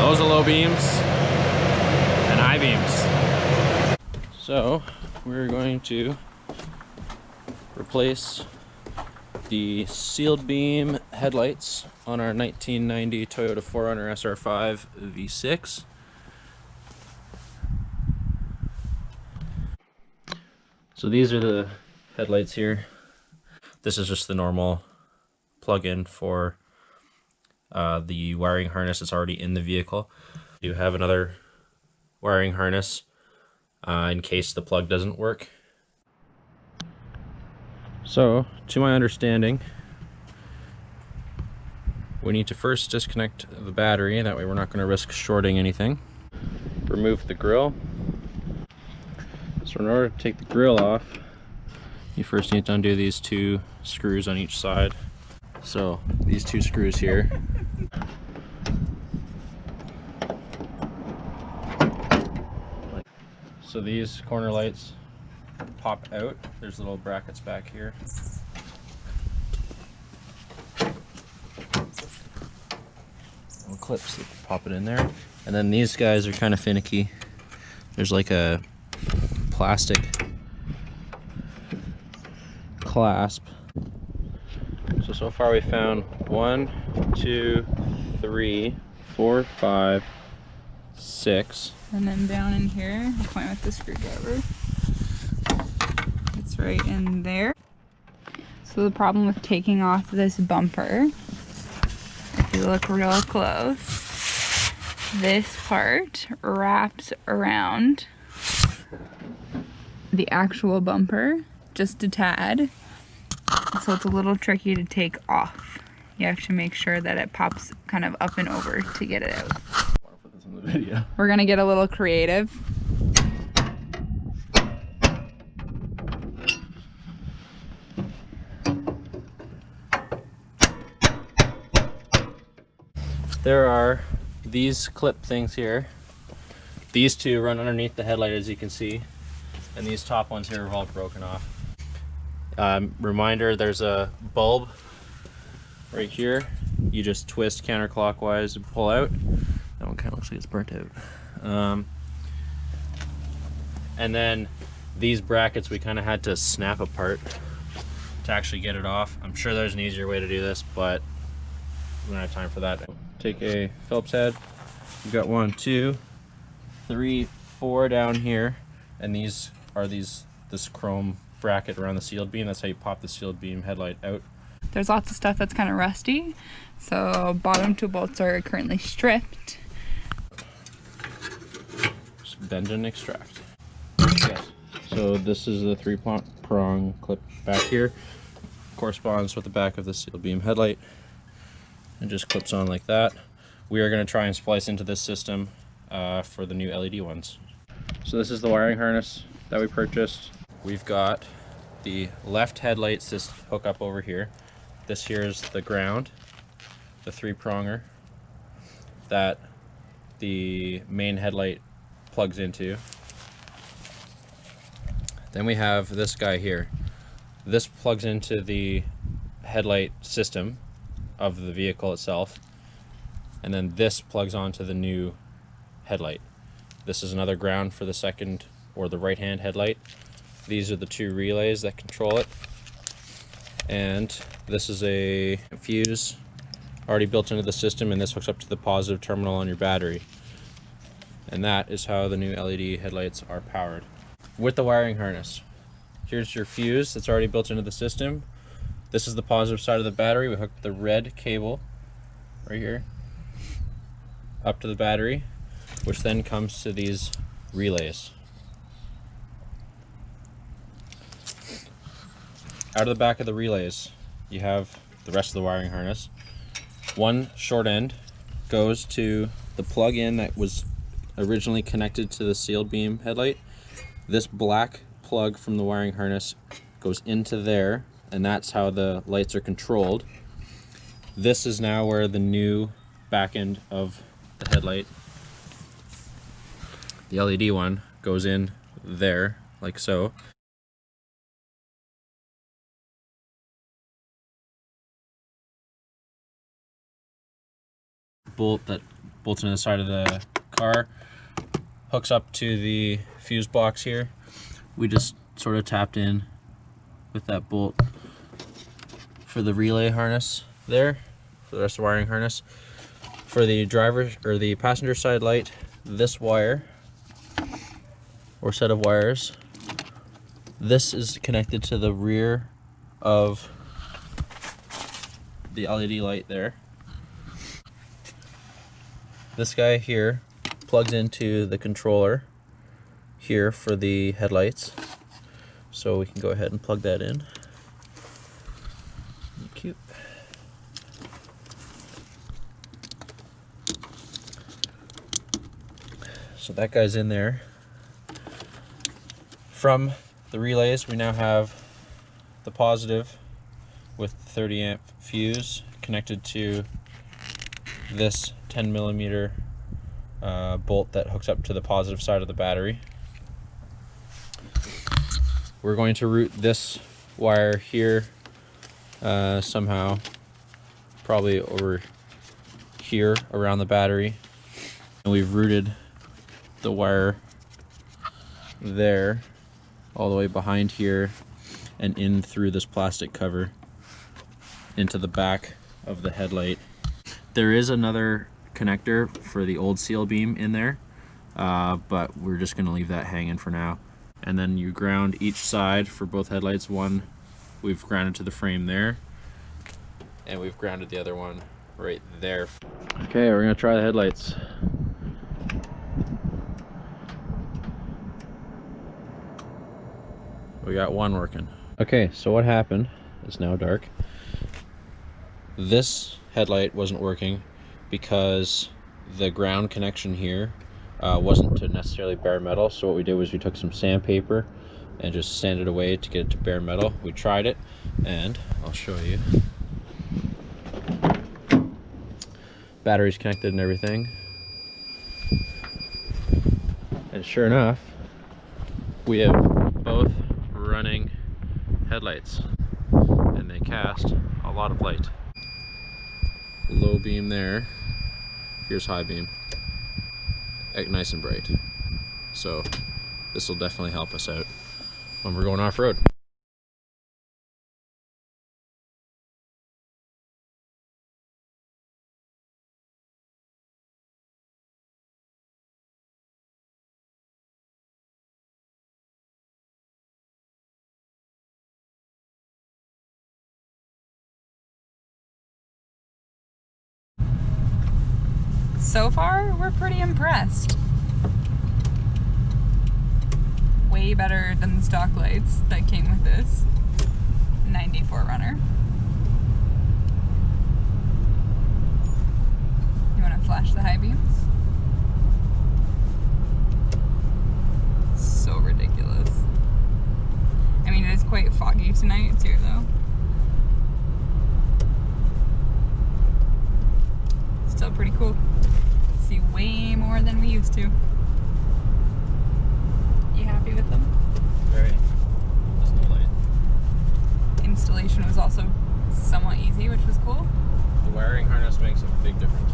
Those are low beams and high beams. So we're going to replace the sealed beam headlights on our 1990 Toyota 4Runner SR5 V6. So these are the headlights here. This is just the normal plug-in for the wiring harness that's already in the vehicle. You have another wiring harness in case the plug doesn't work. So, to my understanding, we need to first disconnect the battery, that way we're not going to risk shorting anything. Remove the grill. So in order to take the grill off, you first need to undo these two screws on each side. So these two screws here. So these corner lights pop out. There's little brackets back here. Little clips that pop it in there. And then these guys are kind of finicky. There's like a plastic clasp. So far we found 1, 2, 3, 4, 5, 6. And then down in here, I'll point with the screwdriver. It's right in there. So the problem with taking off this bumper, if you look real close, this part wraps around the actual bumper just a tad. So it's a little tricky to take off. You have to make sure that it pops kind of up and over to get it out. Put this in the video. We're gonna get a little creative. There are these clip things here. These two run underneath the headlight, as you can see, and these top ones here are all broken off. Reminder, there's a bulb right here. You just twist counterclockwise and pull out. That one kind of looks like it's burnt out. And then these brackets we kind of had to snap apart to actually get it off. I'm sure there's an easier way to do this, but we don't have time for that. Take a Phillips head. We've got 1, 2, 3, 4 down here, and these are this chrome bracket around the sealed beam. That's how you pop the sealed beam headlight out. There's lots of stuff that's kind of rusty, so bottom two bolts are currently stripped. Just bend and extract. Yes. So this is the 3-prong clip back here. Corresponds with the back of the sealed beam headlight. It just clips on like that. We are going to try and splice into this system for the new LED ones. So this is the wiring harness that we purchased. We've got the left headlight hook up over here. This here is the ground, the 3-pronger that the main headlight plugs into. Then we have this guy here. This plugs into the headlight system of the vehicle itself, and then this plugs onto the new headlight. This is another ground for the second or the right hand headlight. These are the two relays that control it, and this is a fuse already built into the system, and this hooks up to the positive terminal on your battery, and that is how the new LED headlights are powered. With the wiring harness, here's your fuse that's already built into the system. This is the positive side of the battery. We hooked the red cable right here up to the battery, which then comes to these relays. Out of the back of the relays, you have the rest of the wiring harness. One short end goes to the plug-in that was originally connected to the sealed beam headlight. This black plug from the wiring harness goes into there, and that's how the lights are controlled. This is now where the new back end of the headlight, the LED one, goes in there, like so. Bolt that bolts into the side of the car, hooks up to the fuse box here. We just sort of tapped in with that bolt for the relay harness there, for the rest of the wiring harness. For the driver or the passenger side light, this wire or set of wires, this is connected to the rear of the LED light there. This guy here plugs into the controller here for the headlights. So we can go ahead and plug that in. Cute. So that guy's in there. From the relays, we now have the positive with 30 amp fuse connected to this 10 millimeter bolt that hooks up to the positive side of the battery. We're going to route this wire here somehow, probably over here around the battery. And we've routed the wire there all the way behind here and in through this plastic cover into the back of the headlight. There is another connector for the old seal beam in there, but we're just going to leave that hanging for now. And then you ground each side for both headlights. One we've grounded to the frame there, and we've grounded the other one right there. Okay, we're going to try the headlights. We got one working. Okay, so what happened, it's now dark. This headlight wasn't working because the ground connection here wasn't to necessarily bare metal. So what we did was we took some sandpaper and just sanded away to get it to bare metal. We tried it, and I'll show you. Battery's connected and everything. And sure enough, we have both running headlights, and they cast a lot of light. Low beam there, here's high beam, nice and bright. So this will definitely help us out when we're going off-road. So far, we're pretty impressed. Way better than the stock lights that came with this 4Runner. You want to flash the high beams? So ridiculous. I mean, it is quite foggy tonight too, though. Still pretty cool. See way more than we used to. You happy with them? Very. Just no light. Installation was also somewhat easy, which was cool. The wiring harness makes a big difference.